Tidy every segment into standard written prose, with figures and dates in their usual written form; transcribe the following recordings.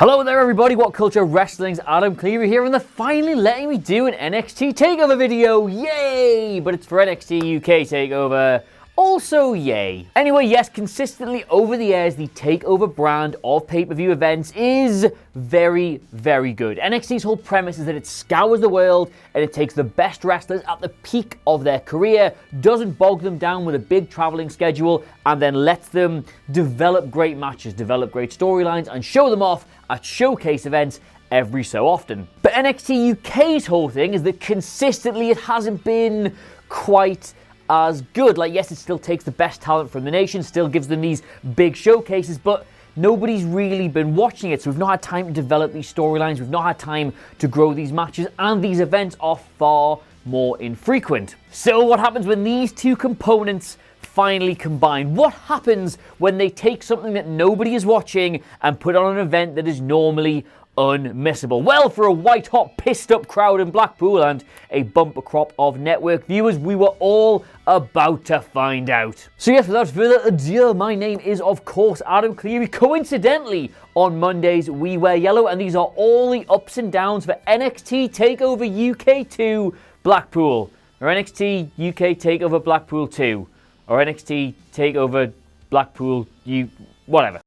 Hello there everybody, What Culture Wrestling's Adam Kayleigh here, and they're finally letting me do an NXT Takeover video, yay! But it's for NXT UK Takeover, also yay. Anyway, yes, consistently over the years, the Takeover brand of pay-per-view events is very, very good. NXT's whole premise is that it scours the world and it takes the best wrestlers at the peak of their career, doesn't bog them down with a big traveling schedule, and then lets them develop great matches, develop great storylines, and show them off at showcase events every so often. But NXT UK's whole thing is that consistently it hasn't been quite as good. Like, yes, it still takes the best talent from the nation, still gives them these big showcases, but nobody's really been watching it, so we've not had time to develop these storylines, we've not had time to grow these matches, and these events are far more infrequent. So what happens when these two components finally combine? What happens when they take something that nobody is watching and put on an event that is normally unmissable? Well, for a white-hot, pissed-up crowd in Blackpool and a bumper crop of network viewers, we were all about to find out. So yes, without further ado, my name is, of course, Adam Kayleigh. Coincidentally, on Mondays, we wear yellow, and these are all the ups and downs for NXT TakeOver UK 2 Blackpool, or NXT UK TakeOver Blackpool 2, or NXT TakeOver Blackpool whatever.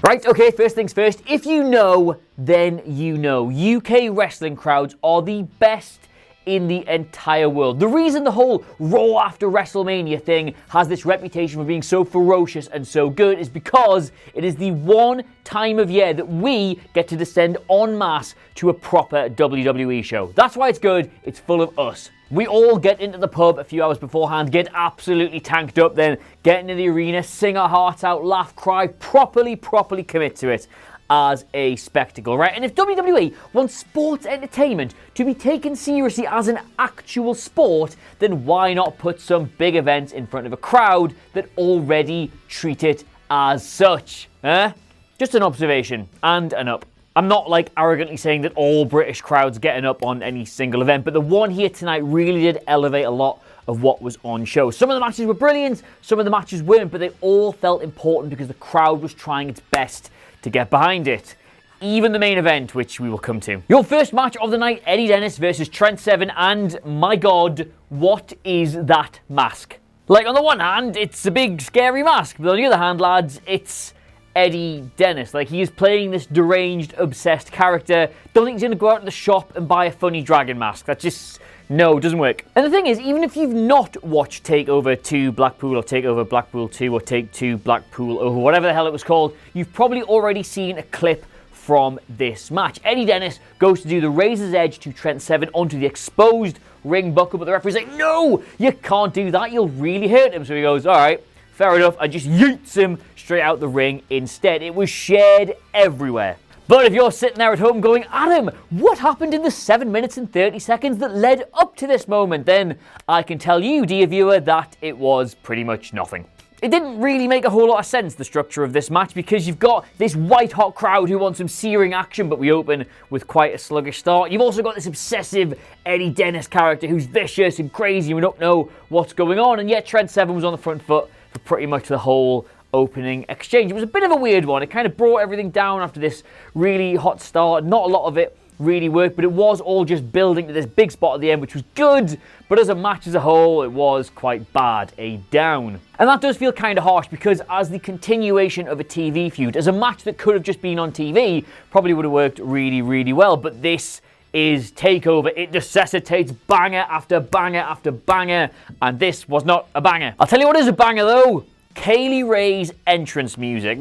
Right, okay, first things first, if you know, then you know. UK wrestling crowds are the best in the entire world. The reason the whole Raw after WrestleMania thing has this reputation for being so ferocious and so good is because it is the one time of year that we get to descend en masse to a proper WWE show. That's why it's good, it's full of us. We all get into the pub a few hours beforehand, get absolutely tanked up, then get into the arena, sing our hearts out, laugh, cry, properly commit to it as a spectacle, right? And if WWE wants sports entertainment to be taken seriously as an actual sport, then why not put some big events in front of a crowd that already treat it as such? Just an observation and an up. I'm not arrogantly saying that all British crowds get an up on any single event, but the one here tonight really did elevate a lot of what was on show. Some of the matches were brilliant, some of the matches weren't, but they all felt important because the crowd was trying its best to get behind it. Even the main event, which we will come to. Your first match of the night, Eddie Dennis versus Trent Seven, and my god, what is that mask? On the one hand, it's a big scary mask, but on the other hand, lads, it's Eddie Dennis. He is playing this deranged, obsessed character. Don't think he's gonna go out to the shop and buy a funny dragon mask. That just, no, doesn't work. And the thing is, even if you've not watched Takeover 2 Blackpool, or Takeover Blackpool 2, or Take 2 Blackpool, or whatever the hell it was called, you've probably already seen a clip from this match. Eddie Dennis goes to do the razor's edge to Trent Seven onto the exposed ring buckle, but the referee's like, no, you can't do that, you'll really hurt him. So he goes, all right, fair enough, and just yeets him straight out the ring instead. It was shared everywhere. But if you're sitting there at home going, Adam, what happened in the 7 minutes and 30 seconds that led up to this moment? Then I can tell you, dear viewer, that it was pretty much nothing. It didn't really make a whole lot of sense, the structure of this match, because you've got this white-hot crowd who want some searing action, but we open with quite a sluggish start. You've also got this obsessive Eddie Dennis character who's vicious and crazy, and we don't know what's going on, and yet Trent Seven was on the front foot for pretty much the whole opening exchange. It was a bit of a weird one. It kind of brought everything down after this really hot start. Not a lot of it really worked, but it was all just building to this big spot at the end, which was good, but as a match as a whole, it was quite bad, a down. And that does feel kind of harsh, because as the continuation of a TV feud, as a match that could have just been on TV, probably would have worked really well, but this is Takeover. It necessitates banger after banger after banger, and this was not a banger. I'll tell you what is a banger though. Kayleigh Ray's entrance music.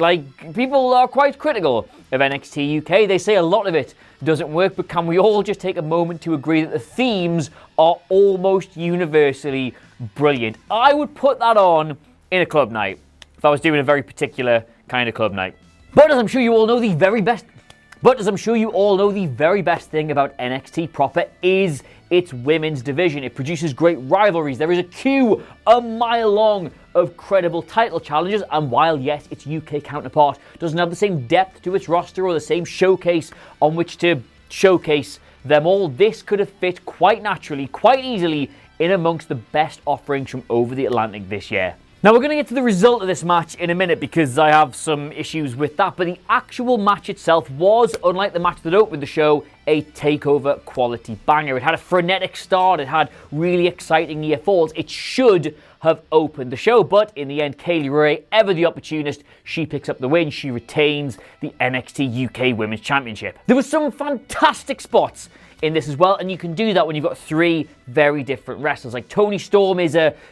People are quite critical of NXT UK. They say a lot of it doesn't work, but can we all just take a moment to agree that the themes are almost universally brilliant? I would put that on in a club night if I was doing a very particular kind of club night. But as I'm sure you all know, the very best thing about NXT proper is its women's division. It produces great rivalries. There is a queue a mile long of credible title challenges, and while yes, its UK counterpart doesn't have the same depth to its roster or the same showcase on which to showcase them all, this could have fit quite naturally, quite easily in amongst the best offerings from over the Atlantic this year. Now we're going to get to the result of this match in a minute because I have some issues with that, but the actual match itself was, unlike the match that opened the show, a Takeover quality banger. It had a frenetic start, it had really exciting near falls. It should have opened the show, but in the end, Kayleigh, ever the opportunist, she picks up the win. She retains the NXT UK Women's Championship. There were some fantastic spots in this as well, and you can do that when you've got three very different wrestlers. Like Toni Storm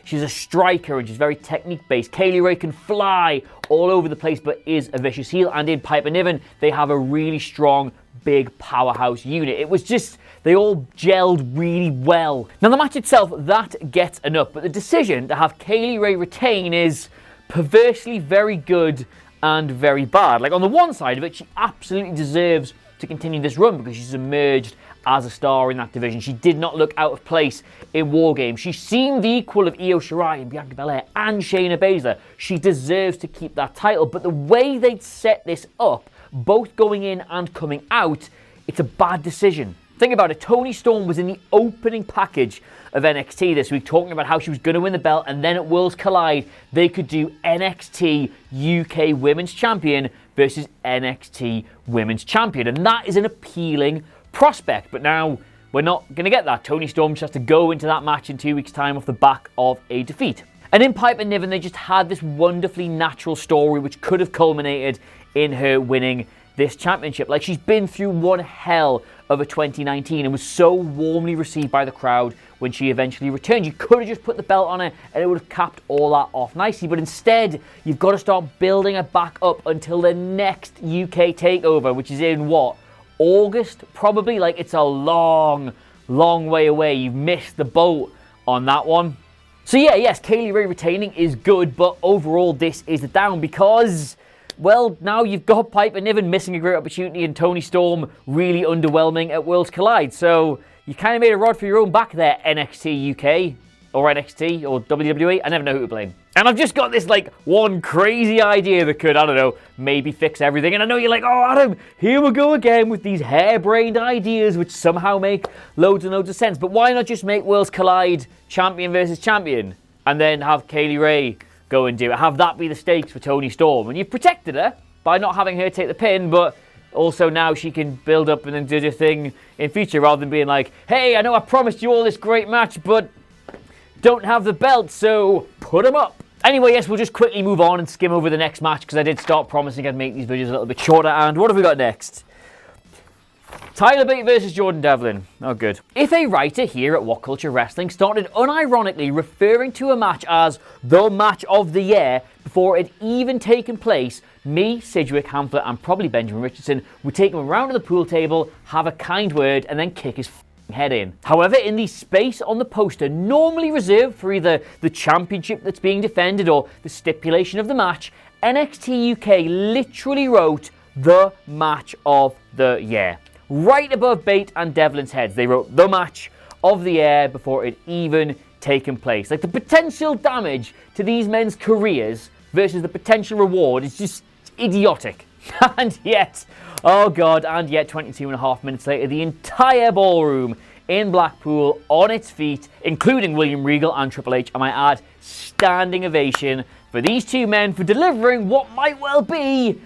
she's a striker and she's very technique based. Kayleigh can fly all over the place but is a vicious heel, and in Piper Niven they have a really strong big powerhouse unit. It was just, they all gelled really well. Now the match itself, that gets enough, but the decision to have Kayleigh retain is perversely very good and very bad. Like on the one side of it, she absolutely deserves to continue this run because she's emerged as a star in that division. She did not look out of place in War Games. She seemed the equal of Io Shirai and Bianca Belair and Shayna Baszler. She deserves to keep that title, but the way they'd set this up, both going in and coming out, it's a bad decision. Think about it, Toni Storm was in the opening package of NXT this week talking about how she was going to win the belt, and then at Worlds Collide they could do NXT UK Women's Champion versus NXT Women's Champion, and that is an appealing prospect. But now we're not going to get that. Toni Storm just has to go into that match in 2 weeks' time off the back of a defeat. And in Piper Niven, they just had this wonderfully natural story which could have culminated in her winning this championship. Like, she's been through one hell of a 2019 and was so warmly received by the crowd when she eventually returned. You could have just put the belt on her and it would have capped all that off nicely, but instead you've got to start building her back up until the next UK takeover, which is in what, August probably? Like, it's a long way away. You've missed the boat on that one. So yeah, yes, Kayleigh retaining is good, but overall this is a down because, well, now you've got Piper Niven missing a great opportunity and Toni Storm really underwhelming at Worlds Collide. So you kind of made a rod for your own back there, NXT UK, or NXT, or WWE. I never know who to blame. And I've just got this, like, one crazy idea that could, I don't know, maybe fix everything. And I know you're like, oh, Adam, here we go again with these harebrained ideas which somehow make loads and loads of sense. But why not just make Worlds Collide champion versus champion? And then have Kayleigh go and do it. Have that be the stakes for Toni Storm. And you've protected her by not having her take the pin, but also now she can build up and then do the thing in future rather than being like, hey, I know I promised you all this great match, but don't have the belt, so put them up. Anyway, yes, we'll just quickly move on and skim over the next match because I did start promising I'd make these videos a little bit shorter. And what have we got next? Bate versus Jordan Devlin. Oh, good. If a writer here at What Culture Wrestling started unironically referring to a match as the match of the year before it even taken place, me, Sidgwick, Hamflet, and probably Benjamin Richardson would take him around to the pool table, have a kind word, and then kick his head in. However, in the space on the poster normally reserved for either the championship that's being defended or the stipulation of the match, NXT UK literally wrote the match of the year. Right above Bate and Devlin's heads, they wrote the match of the year before it even taken place. Like, the potential damage to these men's careers versus the potential reward is just idiotic. And yet, oh God, and yet 22 and a half minutes later, the entire ballroom in Blackpool on its feet, including William Regal and Triple H, I might add, standing ovation for these two men for delivering what might well be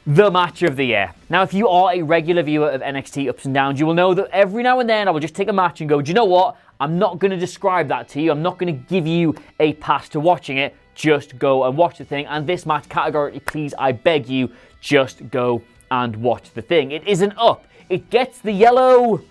the match of the year. Now, if you are a regular viewer of NXT Ups and Downs, you will know that every now and then I will just take a match and go, do you know what? I'm not going to describe that to you. I'm not going to give you a pass to watching it. Just go and watch the thing. And this match, categorically, please, I beg you, just go and watch the thing. It is an up. It gets the yellow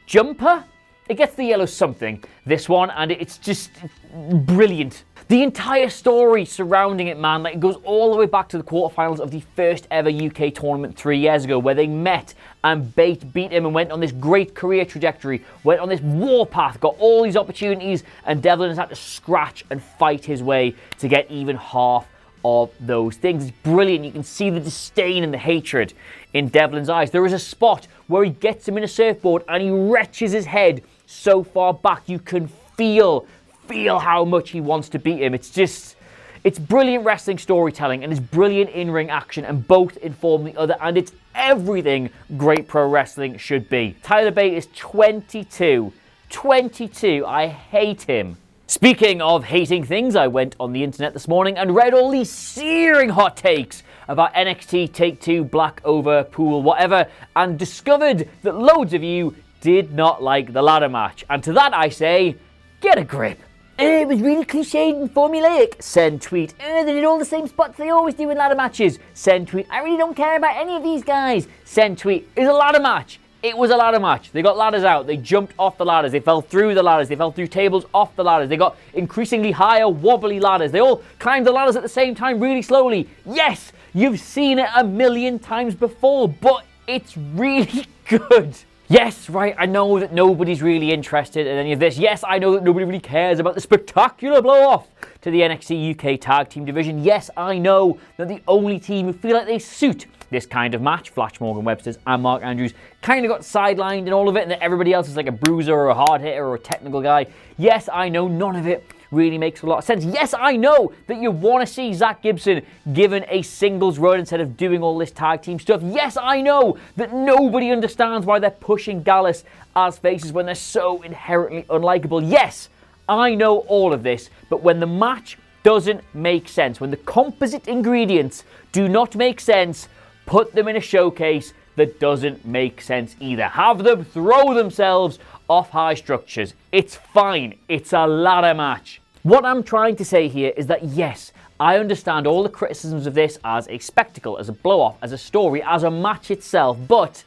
jumper. It gets the yellow something, this one, and it's just brilliant. The entire story surrounding it, man, like, it goes all the way back to the quarterfinals of the first ever UK tournament 3 years ago, where they met and Bate beat him and went on this great career trajectory, went on this warpath, got all these opportunities, and Devlin has had to scratch and fight his way to get even half of those things. It's brilliant. You can see the disdain and the hatred in Devlin's eyes. There is a spot where he gets him in a surfboard and he wrenches his head so far back. You can feel how much he wants to beat him. It's brilliant wrestling storytelling and it's brilliant in-ring action, and both inform the other, and it's everything great pro wrestling should be. Tyler Bate is 22. 22. I hate him. Speaking of hating things, I went on the internet this morning and read all these searing hot takes about NXT, Take-Two, Blackpool, whatever, and discovered that loads of you did not like the ladder match. And to that I say, get a grip. It was really cliched and formulaic. Send tweet. They did all the same spots they always do in ladder matches. Send tweet. I really don't care about any of these guys. Send tweet. It's a ladder match. It was a ladder match. They got ladders out. They jumped off the ladders. They fell through the ladders. They fell through tables off the ladders. They got increasingly higher, wobbly ladders. They all climbed the ladders at the same time really slowly. Yes, you've seen it a million times before, but it's really good. Yes, right, I know that nobody's really interested in any of this. Yes, I know that nobody really cares about the spectacular blow-off to the NXT UK Tag Team division. Yes, I know that the only team who feel like they suit this kind of match, Flash Morgan Webster's and Mark Andrews, kind of got sidelined in all of it, and that everybody else is like a bruiser or a hard hitter or a technical guy. Yes, I know none of it really makes a lot of sense. Yes, I know that you want to see Zach Gibson given a singles run instead of doing all this tag team stuff. Yes, I know that nobody understands why they're pushing Gallus as faces when they're so inherently unlikable. Yes, I know all of this, but when the match doesn't make sense, when the composite ingredients do not make sense, put them in a showcase that doesn't make sense either. Have them throw themselves off high structures. It's fine. It's a ladder match. What I'm trying to say here is that yes, I understand all the criticisms of this as a spectacle, as a blow-off, as a story, as a match itself, but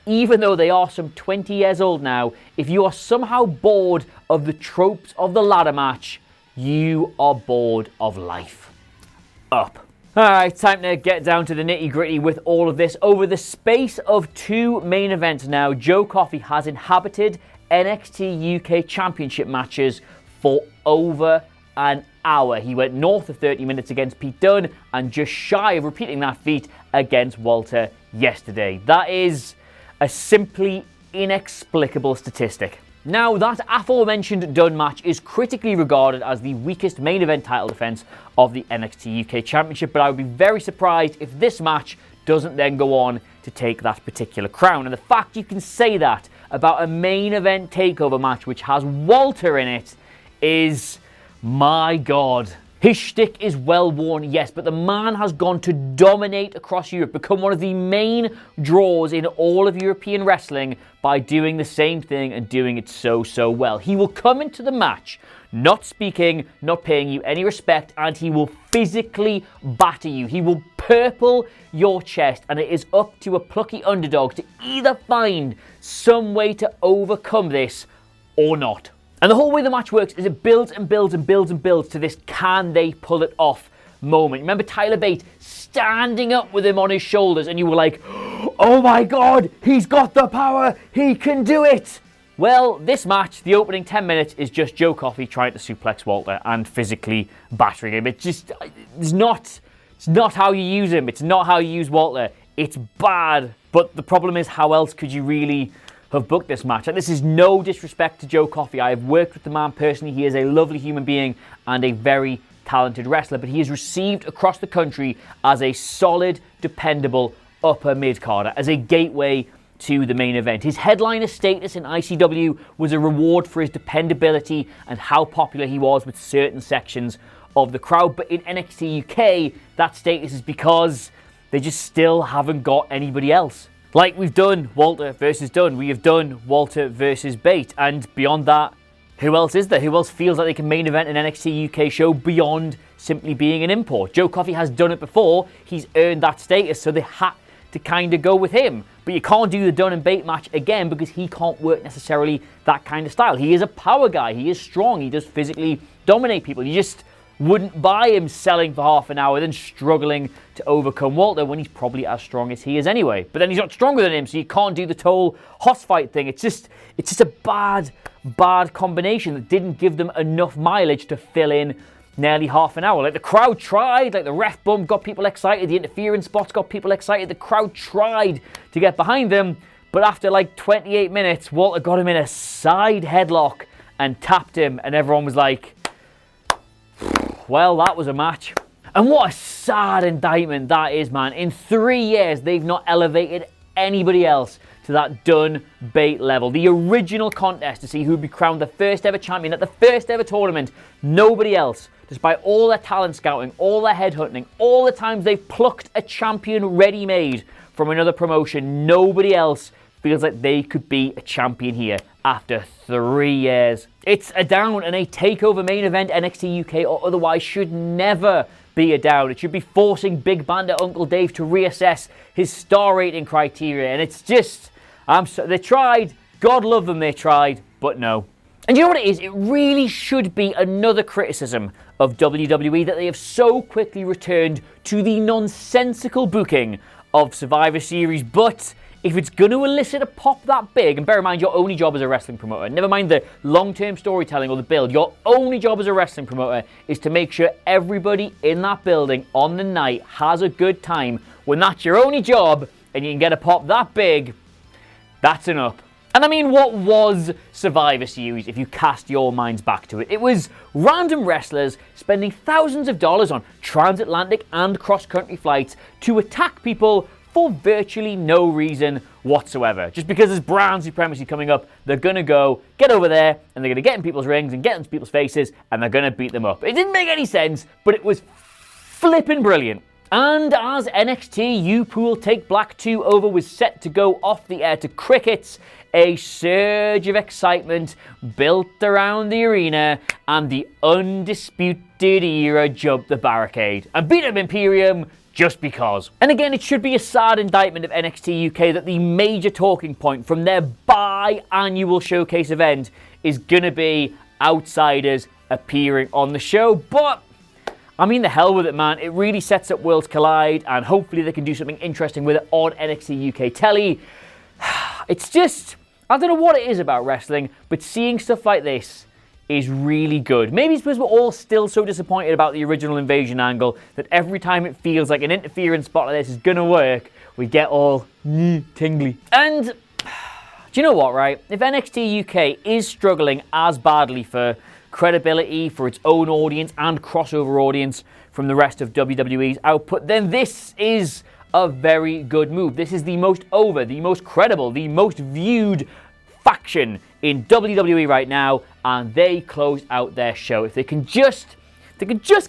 even though they are some 20 years old now, if you are somehow bored of the tropes of the ladder match, you are bored of life. Up. Alright, time to get down to the nitty-gritty with all of this. Over the space of 2 main events now, Joe Coffey has inhabited NXT UK Championship matches for over an hour. He went north of 30 minutes against Pete Dunne and just shy of repeating that feat against Walter yesterday. That is a simply inexplicable statistic. Now, that aforementioned Dunne match is critically regarded as the weakest main event title defense of the NXT UK Championship, but I would be very surprised if this match doesn't then go on to take that particular crown. And the fact you can say that about a main event takeover match which has Walter in it is, my God. His shtick is well worn, yes, but the man has gone to dominate across Europe, become one of the main draws in all of European wrestling by doing the same thing and doing it so well. He will come into the match not speaking, not paying you any respect, and he will physically batter you. He will purple your chest, and it is up to a plucky underdog to either find some way to overcome this or not. And the whole way the match works is it builds and builds and builds and builds to this can they pull it off moment. Remember Tyler Bate standing up with him on his shoulders and you were like, oh my God, he's got the power, he can do it. Well, this match, the opening 10 minutes, is just Joe Coffey trying to suplex Walter and physically battering him. It's not how you use him. It's not how you use Walter. It's bad. But the problem is, how else could you really have booked this match? And this is no disrespect to Joe Coffey. I have worked with the man personally. He is a lovely human being and a very talented wrestler, but he is received across the country as a solid, dependable upper mid-carder, as a gateway to the main event. His headliner status in ICW was a reward for his dependability and how popular he was with certain sections of the crowd, but in NXT UK, that status is because they just still haven't got anybody else. Like, we've done Walter versus Dunne, we have done Walter versus Bate, and beyond that, who else is there? Who else feels like they can main event an NXT UK show beyond simply being an import? Joe Coffey has done it before, he's earned that status, so they had to kind of go with him. But you can't do the Dunne and Bate match again because he can't work necessarily that kind of style. He is a power guy, he is strong, he does physically dominate people. You just wouldn't buy him selling for half an hour then struggling to overcome Walter when he's probably as strong as he is anyway. But then he's not stronger than him, so you can't do the whole Hoss fight thing. It's just a bad combination that didn't give them enough mileage to fill in nearly half an hour. Like, the crowd tried, like the ref bump got people excited, the interference spots got people excited, the crowd tried to get behind them, But after like 28 minutes, Walter got him in a side headlock and tapped him, and everyone was like, well, that was a match. And what a sad indictment that is, man. In 3 years, they've not elevated anybody else to that done Bate level. The original contest to see who'd be crowned the first ever champion at the first ever tournament. Nobody else, despite all their talent scouting, all their headhunting, all the times they've plucked a champion ready-made from another promotion, nobody else feels like they could be a champion here after 3 years. It's a down, and a takeover main event, NXT UK or otherwise, should never be a down. It should be forcing Big Bandit Uncle Dave to reassess his star rating criteria, and it's just, they tried, God love them, they tried, but no. And you know what it is? It really should be another criticism of WWE that they have so quickly returned to the nonsensical booking of Survivor Series, but if it's going to elicit a pop that big, and bear in mind your only job as a wrestling promoter, never mind the long-term storytelling or the build, your only job as a wrestling promoter is to make sure everybody in that building on the night has a good time. When that's your only job and you can get a pop that big, that's an up. And I mean, what was Survivor Series if you cast your minds back to it? It was random wrestlers spending thousands of dollars on transatlantic and cross-country flights to attack people for virtually no reason whatsoever. Just because there's brand supremacy coming up, they're going to go, get over there, and they're going to get in people's rings and get into people's faces, and they're going to beat them up. It didn't make any sense, but it was flippin' brilliant. And as NXT U-Pool Take Black 2 Over was set to go off the air to crickets, a surge of excitement built around the arena, and the Undisputed Era jumped the barricade and beat up Imperium just because. And again, it should be a sad indictment of NXT UK that the major talking point from their bi-annual showcase event is gonna be outsiders appearing on the show, but I mean, the hell with it, man. It really sets up Worlds Collide, and hopefully they can do something interesting with it on NXT UK telly. It's just, I don't know what it is about wrestling, but seeing stuff like this is really good. Maybe it's because we're all still so disappointed about the original Invasion angle that every time it feels like an interference spot like this is gonna work, we get all tingly. And do you know what, right? If NXT UK is struggling as badly for credibility, for its own audience and crossover audience from the rest of WWE's output, then this is a very good move. This is the most over, the most credible, the most viewed faction in WWE right now, and they closed out their show. If they can just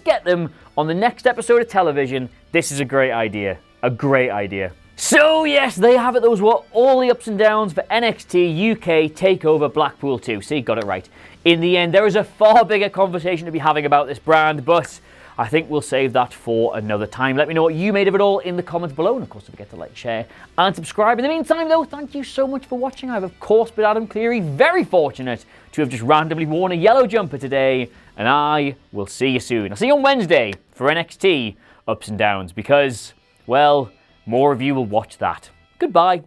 get them on the next episode of television, this is a great idea. A great idea. So yes, there you have it. Those were all the ups and downs for NXT UK TakeOver Blackpool 2. See, got it right. In the end, there is a far bigger conversation to be having about this brand, but I think we'll save that for another time. Let me know what you made of it all in the comments below. And of course, don't forget to like, share, and subscribe. In the meantime, though, thank you so much for watching. I've, of course, been Adam Cleary. Very fortunate to have just randomly worn a yellow jumper today. And I will see you soon. I'll see you on Wednesday for NXT Ups and Downs because, well, more of you will watch that. Goodbye.